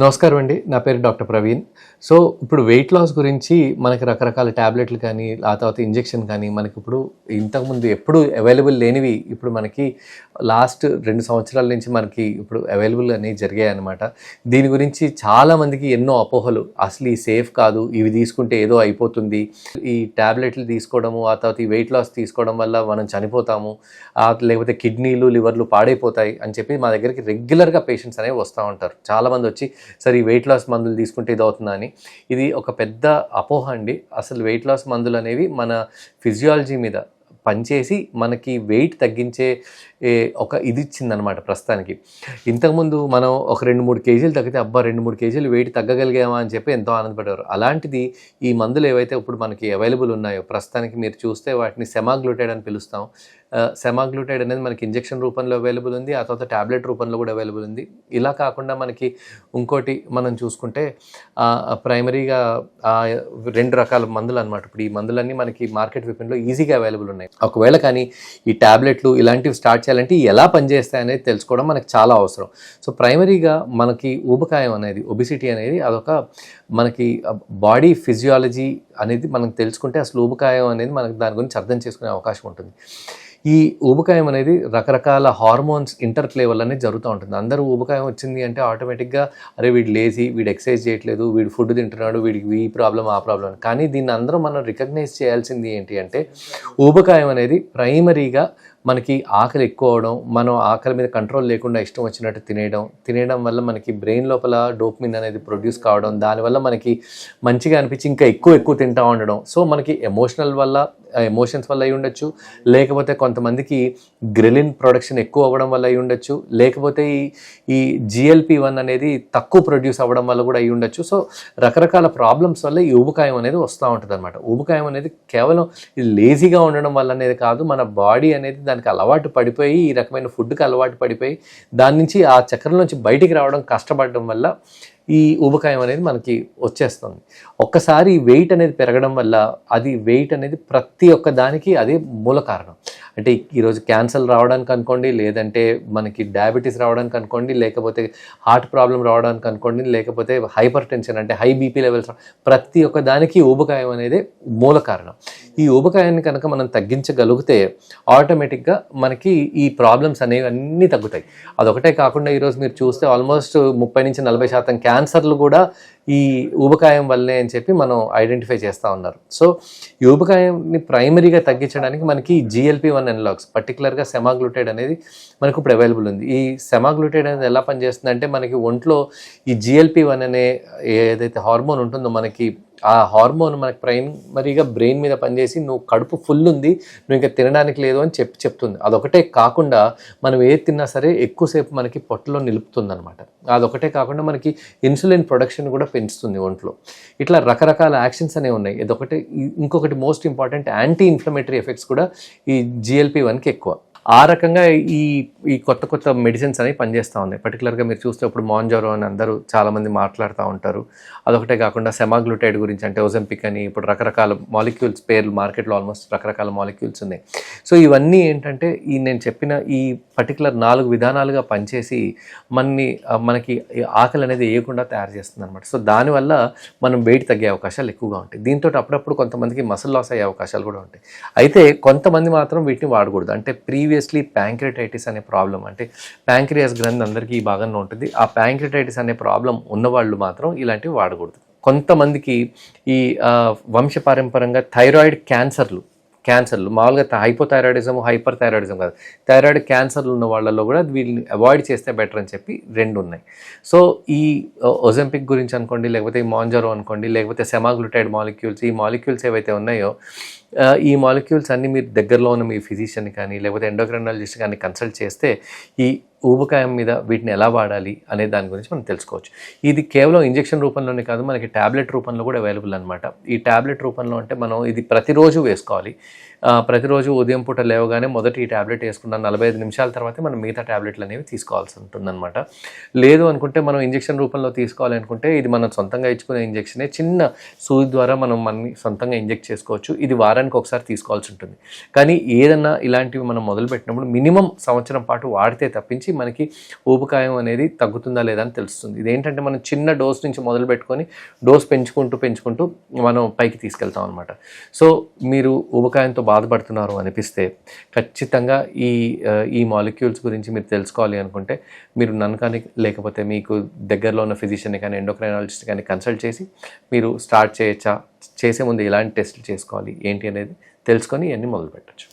నమస్కారం అండి. నా పేరు డాక్టర్ ప్రవీణ్. సో, ఇప్పుడు వెయిట్ లాస్ గురించి మనకి రకరకాల టాబ్లెట్లు కానీ, ఆ తర్వాత ఇంజెక్షన్ కానీ మనకిప్పుడు ఇంతకుముందు ఎప్పుడూ అవైలబుల్ లేనివి ఇప్పుడు మనకి లాస్ట్ 2 సంవత్సరాల నుంచి మనకి ఇప్పుడు అవైలబుల్ అనేవి జరిగాయన్నమాట. దీని గురించి చాలామందికి ఎన్నో అపోహలు. అసలు ఈ సేఫ్ కాదు, ఇవి తీసుకుంటే ఏదో అయిపోతుంది, ఈ టాబ్లెట్లు తీసుకోవడము, ఆ తర్వాత ఈ వెయిట్ లాస్ తీసుకోవడం వల్ల మనం చనిపోతాము, లేకపోతే కిడ్నీలు, లివర్లు పాడైపోతాయి అని చెప్పి మా దగ్గరికి రెగ్యులర్గా పేషెంట్స్ అనేవి వస్తూ ఉంటారు. చాలామంది వచ్చి సరే ఈ వెయిట్ లాస్ మందులు తీసుకుంటే ఇది అవుతుందా అని. ఇది ఒక పెద్ద అపోహ అండి. అసలు వెయిట్ లాస్ మందులు అనేవి మన ఫిజియాలజీ మీద పనిచేసి మనకి వెయిట్ తగ్గించే ఒక ఇది ఇచ్చిందనమాట ప్రస్తుతానికి. ఇంతకుముందు మనం ఒక 2-3 కేజీలు తగ్గితే అబ్బా 2-3 కేజీలు వెయిట్ తగ్గగలిగామా అని చెప్పి ఎంతో ఆనందపడేవారు. అలాంటిది ఈ మందులు ఏవైతే ఇప్పుడు మనకి అవైలబుల్ ఉన్నాయో ప్రస్తుతానికి మీరు చూస్తే వాటిని సెమాగ్లూటైడ్ అని పిలుస్తాం. సెమాగ్లూటైడ్ అనేది మనకి ఇంజెక్షన్ రూపంలో అవైలబుల్ ఉంది, ఆ తర్వాత ట్యాబ్లెట్ రూపంలో కూడా అవైలబుల్ ఉంది. ఇలా కాకుండా మనకి ఇంకోటి మనం చూసుకుంటే ప్రైమరీగా 2 రకాల మందులు అనమాట. ఇప్పుడు ఈ మందులన్నీ మనకి మార్కెట్ విపణిలో ఈజీగా అవైలబుల్ ఉన్నాయి. ఒకవేళ కానీ ఈ ట్యాబ్లెట్లు ఇలాంటివి స్టార్ట్ చేయాలంటే ఎలా పనిచేస్తాయి అనేది తెలుసుకోవడం మనకి చాలా అవసరం. సో ప్రైమరీగా మనకి ఊబకాయం అనేది, ఒబిసిటీ అనేది అదొక మనకి బాడీ ఫిజియాలజీ అనేది మనం తెలుసుకుంటే అసలు ఊబకాయం అనేది మనకి దాని గురించి అర్థం చేసుకునే అవకాశం ఉంటుంది. ఈ ఊబకాయం అనేది రకరకాల హార్మోన్స్ ఇంటర్ప్లే వల్లనే జరుగుతూ ఉంటుంది. అందరూ ఊబకాయం వచ్చింది అంటే ఆటోమేటిక్గా అరే వీడు లేజీ, వీడు ఎక్సర్సైజ్ చేయట్లేదు, వీడు ఫుడ్ తింటున్నాడు, వీడికి ఈ ప్రాబ్లం ఆ ప్రాబ్లం. కానీ దీన్ని అందరూ మనం రికగ్నైజ్ చేయాల్సింది ఏంటి అంటే ఊబకాయం అనేది ప్రైమరీగా మనకి ఆకలి ఎక్కువ అవడం, మనం ఆకలి మీద కంట్రోల్ లేకుండా ఇష్టం వచ్చినట్టు తినేయడం వల్ల మనకి బ్రెయిన్ లోపల డోపమిన్ అనేది ప్రొడ్యూస్ కావడం, దానివల్ల మనకి మంచిగా అనిపించి ఇంకా ఎక్కువ తింటూ ఉండడం. సో మనకి ఎమోషన్స్ వల్ల అయి ఉండొచ్చు, లేకపోతే కొంతమందికి గ్రెలిన్ ప్రొడక్షన్ ఎక్కువ అవ్వడం వల్ల అయి ఉండొచ్చు, లేకపోతే ఈ GLP-1 అనేది తక్కువ ప్రొడ్యూస్ అవ్వడం వల్ల కూడా అయి ఉండొచ్చు. సో రకరకాల ప్రాబ్లమ్స్ వల్ల ఈ ఊబకాయం అనేది వస్తూ ఉంటుంది అనమాట. ఊబకాయం అనేది కేవలం ఇది లేజీగా ఉండడం వల్ల అనేది కాదు, మన బాడీ అనేది దానికి అలవాటు పడిపోయి, ఈ రకమైన ఫుడ్కి అలవాటు పడిపోయి దాని నుంచి ఆ చక్రం నుంచి బయటికి రావడం కష్టపడడం వల్ల ఈ ఊబకాయం అనేది మనకి వచ్చేస్తుంది. ఒక్కసారి వెయిట్ అనేది పెరగడం వల్ల వెయిట్ అనేది ప్రతి ఒక్క దానికి అదే మూల కారణం. అంటే ఈరోజు క్యాన్సర్ రావడానికి అనుకోండి, లేదంటే మనకి డయాబెటీస్ రావడానికి అనుకోండి, లేకపోతే హార్ట్ ప్రాబ్లం రావడానికి అనుకోండి, లేకపోతే హైపర్ టెన్షన్ అంటే హై బీపీ లెవెల్స్, ప్రతి ఒక్క దానికి ఊబకాయం అనేది మూల కారణం. ఈ ఊబకాయాన్ని కనుక మనం తగ్గించగలిగితే ఆటోమేటిక్గా మనకి ఈ ప్రాబ్లమ్స్ అనేవి అన్నీ తగ్గుతాయి. అదొకటే కాకుండా ఈరోజు మీరు చూస్తే ఆల్మోస్ట్ 30-40% క్యాన్సర్లు కూడా ఈ ఊబకాయం వల్లే అని చెప్పి మనం ఐడెంటిఫై చేస్తూ ఉన్నారు. సో ఈ ఊబకాయాన్ని ప్రైమరీగా తగ్గించడానికి మనకి GLP-1 అనలాగ్స్, పర్టికులర్గా సెమాగ్లూటైడ్ అనేది మనకు ఇప్పుడు అవైలబుల్ ఉంది. ఈ సెమాగ్లూటైడ్ అనేది ఎలా పనిచేస్తుంది అంటే మనకి ఒంట్లో ఈ GLP-1 అనే ఏదైతే హార్మోన్ ఉంటుందో మనకి ఆ హార్మోన్ మనకి ప్రైమరీగా బ్రెయిన్ మీద పనిచేసి నువ్వు కడుపు ఫుల్ ఉంది, నువ్వు ఇంకా తినడానికి లేదు అని చెప్తుంది. అదొకటే కాకుండా మనం ఏది తిన్నా సరే ఎక్కువసేపు మనకి పొట్టలో నిలుపుతుంది అనమాట. అదొకటే కాకుండా మనకి ఇన్సులిన్ ప్రొడక్షన్ కూడా పెంచుతుంది ఒంట్లో. ఇట్లా రకరకాల యాక్షన్స్ అనేవి ఉన్నాయి. ఇంకొకటి most important, anti inflammatory effects కూడా ఈ GLP-1కి ఎక్కువ. ఆ రకంగా ఈ కొత్త మెడిసిన్స్ అనేవి పనిచేస్తూ ఉన్నాయి. పర్టికులర్గా మీరు చూస్తే ఇప్పుడు మాంజారో అని అందరూ చాలామంది మాట్లాడుతూ ఉంటారు. అదొకటే కాకుండా సెమాగ్లూటైడ్ గురించి అంటే ఓజెంపిక్ అని ఇప్పుడు రకరకాల మాలిక్యూల్స్ పేర్లు మార్కెట్లో ఆల్మోస్ట్ రకరకాల మాలిక్యూల్స్ ఉన్నాయి. సో ఇవన్నీ ఏంటంటే నేను చెప్పిన ఈ పర్టికులర్ 4 విధానాలుగా పనిచేసి మనకి ఆకలి అనేది వేయకుండా తయారు చేస్తుంది అనమాట. సో దానివల్ల మనం వెయిట్ తగ్గే అవకాశాలు ఎక్కువగా ఉంటాయి. దీంతో అప్పుడప్పుడు కొంతమందికి మసిల్ లాస్ అయ్యే అవకాశాలు కూడా ఉంటాయి. అయితే కొంతమంది మాత్రం వీటిని వాడకూడదు. అంటే ప్రీవియస్లీ ప్యాంక్రియాటైటిస్ అనే ప్రాబ్లం, అంటే ప్యాంక్రియాస్ గ్రంథి అందరికీ ఈ భాగంలో ఉంటుంది. ఆ ప్యాంక్రియాటైటిస్ అనే ప్రాబ్లం ఉన్నవాళ్ళు మాత్రం ఇలాంటివి వాడకూడదు. కొంతమందికి ఈ వంశపారంపరంగా థైరాయిడ్ క్యాన్సర్లు మామూలుగా హైపోథైరాయిడిజం, హైపర్ థైరాయిడిజం కాదు, థైరాయిడ్ క్యాన్సర్లు ఉన్న వాళ్ళలో కూడా వీళ్ళని అవాయిడ్ చేస్తే బెటర్ అని చెప్పి 2 ఉన్నాయి. సో ఈ ఓజెంపిక్ గురించి అనుకోండి, లేకపోతే ఈ మాంజారో అనుకోండి, లేకపోతే సెమాగ్లూటైడ్ మాలిక్యూల్స్, ఈ మాలిక్యూల్స్ ఏవైతే ఉన్నాయో ఈ మాలిక్యూల్స్ అన్నీ మీరు దగ్గరలో ఉన్న మీ ఫిజిషియన్ కానీ లేకపోతే ఎండోక్రైనాలజిస్ట్ కానీ కన్సల్ట్ చేస్తే ఈ ఊబకాయం మీద వీటిని ఎలా వాడాలి అనే దాని గురించి మనం తెలుసుకోవచ్చు. ఇది కేవలం ఇంజెక్షన్ రూపంలోనే కాదు, మనకి ట్యాబ్లెట్ రూపంలో కూడా అవైలబుల్ అనమాట. ఈ ట్యాబ్లెట్ రూపంలో అంటే మనం ఇది ప్రతిరోజు వేసుకోవాలి. ప్రతిరోజు ఉదయం పూట లేవగానే మొదటి ఈ ట్యాబ్లెట్ వేసుకున్న 45 నిమిషాల తర్వాత మనం మిగతా ట్యాబ్లెట్లు అనేవి తీసుకోవాల్సి ఉంటుందన్నమాట. లేదు అనుకుంటే మనం ఇంజెక్షన్ రూపంలో తీసుకోవాలి అనుకుంటే ఇది మనం సొంతంగా ఇచ్చుకునే ఇంజెక్షనే, చిన్న సూది ద్వారా మనం సొంతంగా ఇంజెక్ట్ చేసుకోవచ్చు. ఇది వారానికి వారానికి ఒకసారి తీసుకోవాల్సి ఉంటుంది. కానీ ఏదన్నా ఇలాంటివి మనం మొదలుపెట్టినప్పుడు మినిమం సంవత్సరం పాటు వాడితే తప్పించి మనకి ఊబకాయం అనేది తగ్గుతుందా లేదా అని తెలుస్తుంది. ఇదేంటంటే మనం చిన్న డోస్ నుంచి మొదలు పెట్టుకొని డోస్ పెంచుకుంటూ మనం పైకి తీసుకెళ్తాం అనమాట. సో మీరు ఊబకాయంతో బాధపడుతున్నారు అనిపిస్తే ఖచ్చితంగా ఈ మాలిక్యూల్స్ గురించి మీరు తెలుసుకోవాలి అనుకుంటే మీరు నన్ను కానీ లేకపోతే మీకు దగ్గరలో ఉన్న ఫిజిషియన్ని కానీ ఎండోక్రైనాలజిస్ట్ కానీ కన్సల్ట్ చేసి మీరు స్టార్ట్ చేయొచ్చా, చేసే ముందు ఎలాంటి టెస్టులు చేసుకోవాలి ఏంటి అనేది తెలుసుకొని ఇవన్నీ మొదలు పెట్టచ్చు.